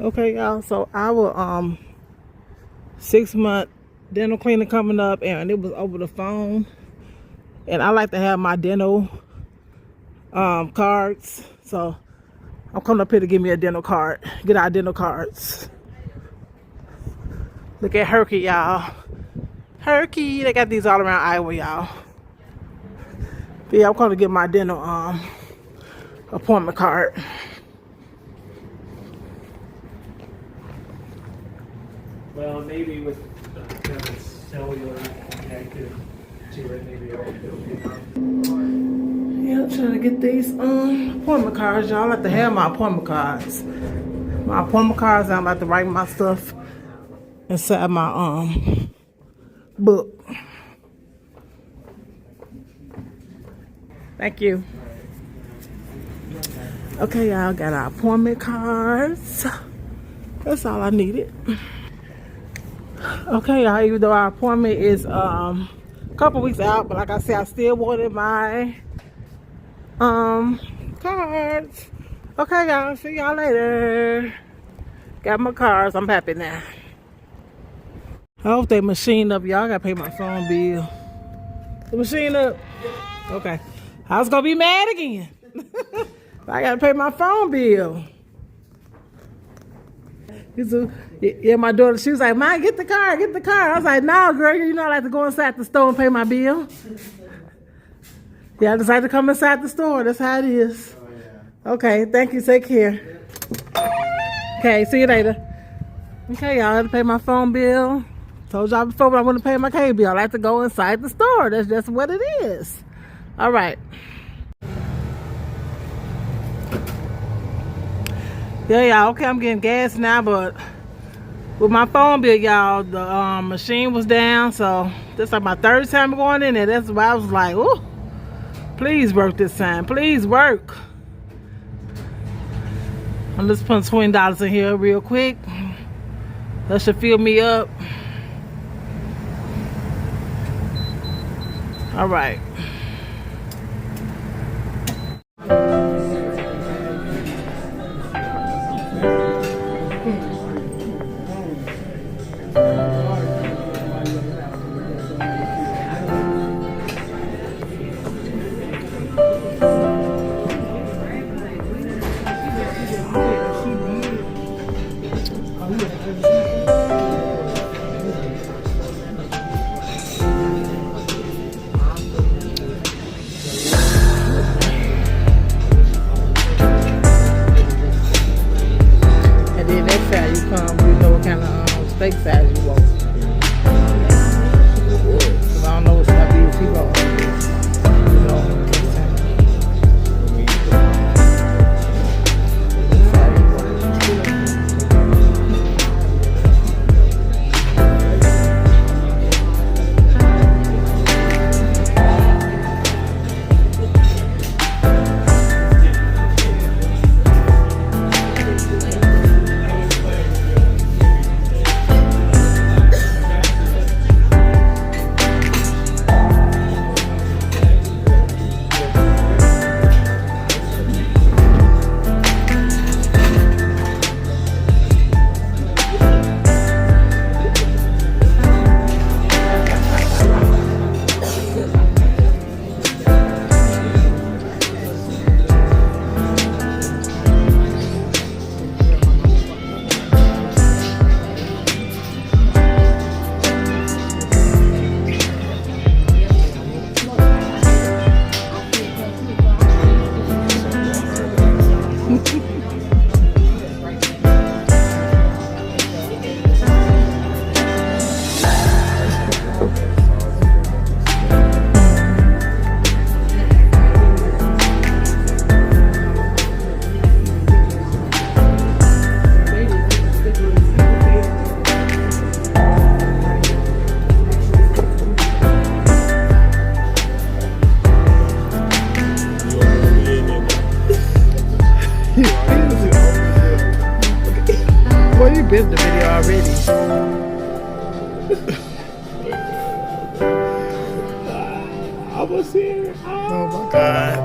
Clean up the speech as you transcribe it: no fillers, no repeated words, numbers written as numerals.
Okay, y'all. So our 6-month dental cleaning coming up, and it was over the phone. And I like to have my dental cards. So I'm coming up here to give me a dental card. Get our dental cards. Look at Herky, y'all. Herky, they got these all around Iowa, y'all. But yeah, I'm going to get my dental appointment card. Well, maybe with kind of cellular connected to it, maybe it'll be fine. Yeah, I'm trying to get these appointment cards, y'all. I like to have my appointment cards. My appointment cards, I like to write my stuff inside my book. Thank you. Okay, y'all, got our appointment cards. That's all I needed. Okay, y'all, even though our appointment is a couple weeks out, but like I said, I still wanted my cards. Okay, y'all, see y'all later. Got my cards. I'm happy now. I hope they machine up, y'all. I gotta pay my phone bill. The machine up. Okay. I was gonna be mad again. I gotta pay my phone bill. Yeah, my daughter, she was like, "Mom, get the card, get the card." I was like, "No, girl, you know I like to go inside the store and pay my bill." Yeah, I just like to come inside the store. That's how it is. Oh, yeah. Okay, thank you. Take care. Okay, see you later. Okay, y'all, I have to pay my phone bill. Told y'all before, but I want to pay my cable bill. I like to go inside the store. That's just what it is. All right. Yeah, y'all. Okay, I'm getting gas now, but with my phone bill, y'all, the machine was down. So this is like my third time going in there. That's why I was like, "Ooh, please work this time. Please work." I'm just putting $20 in here real quick. That should fill me up. All right. Steak size you want. Cause I don't know what stuff these people are. Boy, you been the video already. I was here. Oh my God.